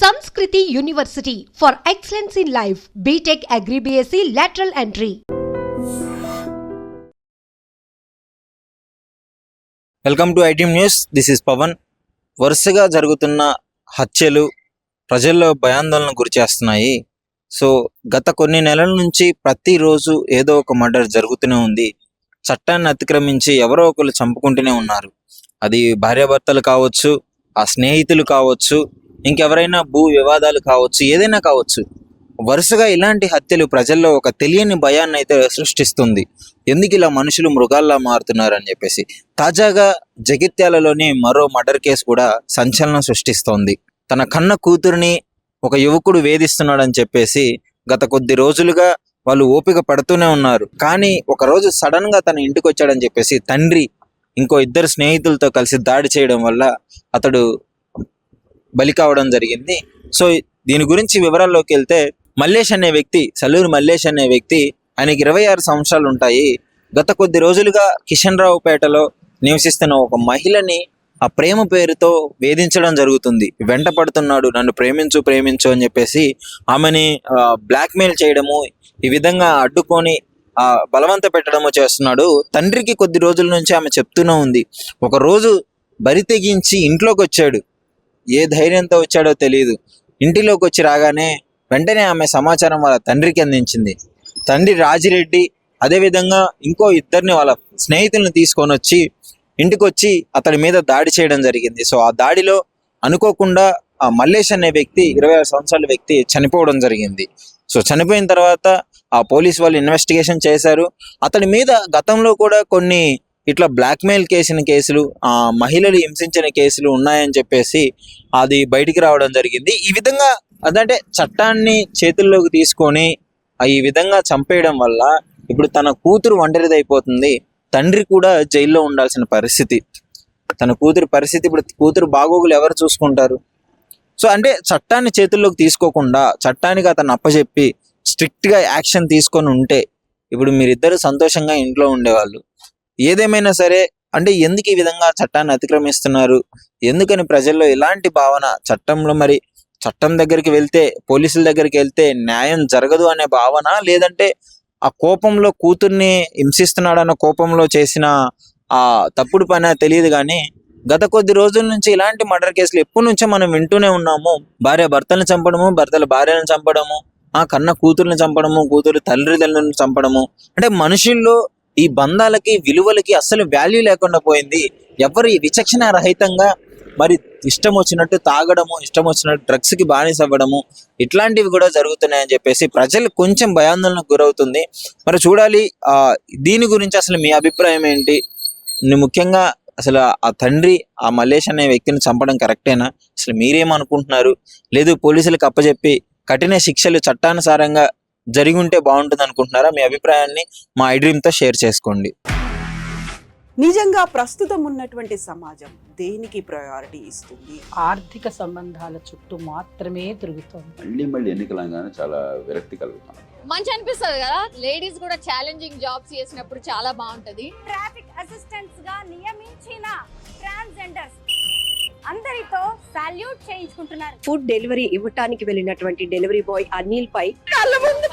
Sanskriti University for excellence in life. BTech Agri BSc lateral entry. Welcome to ITM news. This is Pavan. వరుసగా జరుగుతున్న హత్యలు ప్రజల్లో భయాందోళన గురి చేస్తున్నాయి. సో గత కొన్ని నెలల నుంచి ప్రతిరోజు ఏదో ఒక మర్డర్ జరుగుతూనే ఉంది. చట్టాన్ని అతిక్రమించి ఎవరో ఒకరు చంపుకుంటూనే ఉన్నారు. అది భార్యాభర్తలు కావచ్చు, ఆ స్నేహితులు కావచ్చు, ఇంకెవరైనా భూ వివాదాలు కావచ్చు, ఏదైనా కావచ్చు. వరుసగా ఇలాంటి హత్యలు ప్రజల్లో ఒక తెలియని భయాన్ని అయితే సృష్టిస్తుంది. ఎందుకు ఇలా మనుషులు మృగాల్లా మారుతున్నారు అని చెప్పేసి తాజాగా జగిత్యాలలోని మరో మర్డర్ కేసు కూడా సంచలనం సృష్టిస్తోంది. తన కన్న కూతురిని ఒక యువకుడు వేధిస్తున్నాడని చెప్పేసి గత కొద్ది రోజులుగా వాళ్ళు ఓపిక పడుతూనే ఉన్నారు. కానీ ఒకరోజు సడన్ గా తన ఇంటికి వచ్చాడని చెప్పేసి తండ్రి ఇంకో ఇద్దరు స్నేహితులతో కలిసి దాడి చేయడం వల్ల అతడు బలి కావడం జరిగింది. సో దీని గురించి వివరాల్లోకి వెళ్తే, మల్లేష్ అనే వ్యక్తి, సల్లూరు మల్లేష్ అనే వ్యక్తి, ఆయనకి 26 సంవత్సరాలు ఉంటాయి. గత కొద్ది రోజులుగా కిషన్ రావుపేటలో నివసిస్తున్న ఒక మహిళని ఆ ప్రేమ పేరుతో వేధించడం జరుగుతుంది. వెంట పడుతున్నాడు, నన్ను ప్రేమించు అని చెప్పేసి ఆమెని బ్లాక్మెయిల్ చేయడము, ఈ విధంగా అడ్డుకొని బలవంత పెట్టడము చేస్తున్నాడు. తండ్రికి కొద్ది రోజుల నుంచి ఆమె చెప్తూనే ఉంది. ఒక రోజు బరి తెగించి ఇంట్లోకి వచ్చాడు. ఏ ధైర్యంతో వచ్చాడో తెలియదు. ఇంటిలోకి వచ్చి రాగానే వెంటనే ఆమె సమాచారం వాళ్ళ తండ్రికి అందించింది. తండ్రి రాజిరెడ్డి అదేవిధంగా ఇంకో ఇద్దరిని వాళ్ళ స్నేహితులను తీసుకొని వచ్చి ఇంటికి వచ్చి అతడి మీద దాడి చేయడం జరిగింది. సో ఆ దాడిలో అనుకోకుండా ఆ మల్లేష్ అనే వ్యక్తి, 26 సంవత్సరాల వ్యక్తి చనిపోవడం జరిగింది. సో చనిపోయిన తర్వాత ఆ పోలీస్ వాళ్ళు ఇన్వెస్టిగేషన్ చేశారు. అతడి మీద గతంలో కూడా కొన్ని ఇట్లా బ్లాక్మెయిల్ కేసులు, మహిళలు హింసించిన కేసులు ఉన్నాయని చెప్పేసి అది బయటికి రావడం జరిగింది. ఈ విధంగా అదంటే చట్టాన్ని చేతుల్లోకి తీసుకొని ఈ విధంగా చంపేయడం వల్ల ఇప్పుడు తన కూతురు ఒంటరిదైపోతుంది. తండ్రి కూడా జైల్లో ఉండాల్సిన పరిస్థితి. తన కూతురు పరిస్థితి, ఇప్పుడు కూతురు బాగోగులు ఎవరు చూసుకుంటారు? సో అంటే చట్టాన్ని చేతుల్లోకి తీసుకోకుండా చట్టానికి అతను అప్పచెప్పి స్ట్రిక్ట్గా యాక్షన్ తీసుకొని ఉంటే ఇప్పుడు మీరిద్దరు సంతోషంగా ఇంట్లో ఉండేవాళ్ళు. ఏదేమైనా సరే, అంటే ఎందుకు ఈ విధంగా చట్టాన్ని అతిక్రమిస్తున్నారు, ఎందుకని ప్రజల్లో ఇలాంటి భావన, చట్టంలో మరి చట్టం దగ్గరికి వెళ్తే, పోలీసుల దగ్గరికి వెళ్తే న్యాయం జరగదు అనే భావన, లేదంటే ఆ కోపంలో కూతుర్ని హింసిస్తున్నాడన్న కోపంలో చేసిన ఆ తప్పుడు పని తెలియదు. కానీ గత కొద్ది రోజుల నుంచి ఇలాంటి మర్డర్ కేసులు ఎప్పటి నుంచో మనం వింటూనే ఉన్నాము. భార్య భర్తలను చంపడము, భర్తల భార్యలను చంపడము, కన్న కూతుర్ని చంపడము, కూతురు తల్లిదండ్రులను చంపడము. అంటే మనుషుల్లో ఈ బంధాలకి, విలువలకి అస్సలు వాల్యూ లేకుండా పోయింది. ఎవరు ఈ విచక్షణ రహితంగా మరి ఇష్టం వచ్చినట్టు తాగడము, ఇష్టం వచ్చినట్టు డ్రగ్స్కి బానిస అవ్వడము, ఇట్లాంటివి కూడా జరుగుతున్నాయని చెప్పేసి ప్రజలు కొంచెం భయాందోళనకు గురవుతుంది. మరి చూడాలి దీని గురించి అసలు మీ అభిప్రాయం ఏంటి? ముఖ్యంగా అసలు ఆ తండ్రి ఆ మల్లేష్ అనే వ్యక్తిని చంపడం కరెక్టేనా? అసలు మీరేమనుకుంటున్నారు? లేదు పోలీసులకు అప్పచెప్పి కఠిన శిక్షలు చట్టానుసారంగా జరిగి ఉంటే బాగుంటుంది అనుకుంటున్నారా? మీ అభిప్రాయాన్ని మా ఐడ్రీమ్తో షేర్ చేసుకోండి. నిజంగా ప్రస్తుతం ఉన్నటువంటి సమాజం దేనికి ప్రయారిటీ ఇస్తుంది? ఆర్థిక సంబంధాల చుట్టూ మాత్రమే తిరుగుతుంది. మళ్ళీ ఎన్నికలంగానే చాలా విరక్తి కలుగుతాం. మంచి అనిపిస్తుంది కదా, లేడీస్ కూడా ఛాలెంజింగ్ జాబ్స్ చేసినప్పుడు చాలా బాగుంటది. ట్రాఫిక్ అసిస్టెంట్స్ గా నియమించిన ట్రాన్స్జెండర్స్ అందరితో సాల్యూట్ చేయించుకుంటున్నారు. ఫుడ్ డెలివరీ ఇవ్వటానికి వెళ్ళినటువంటి డెలివరీ బాయ్ అనిల్ పై కళ్ళ ముందు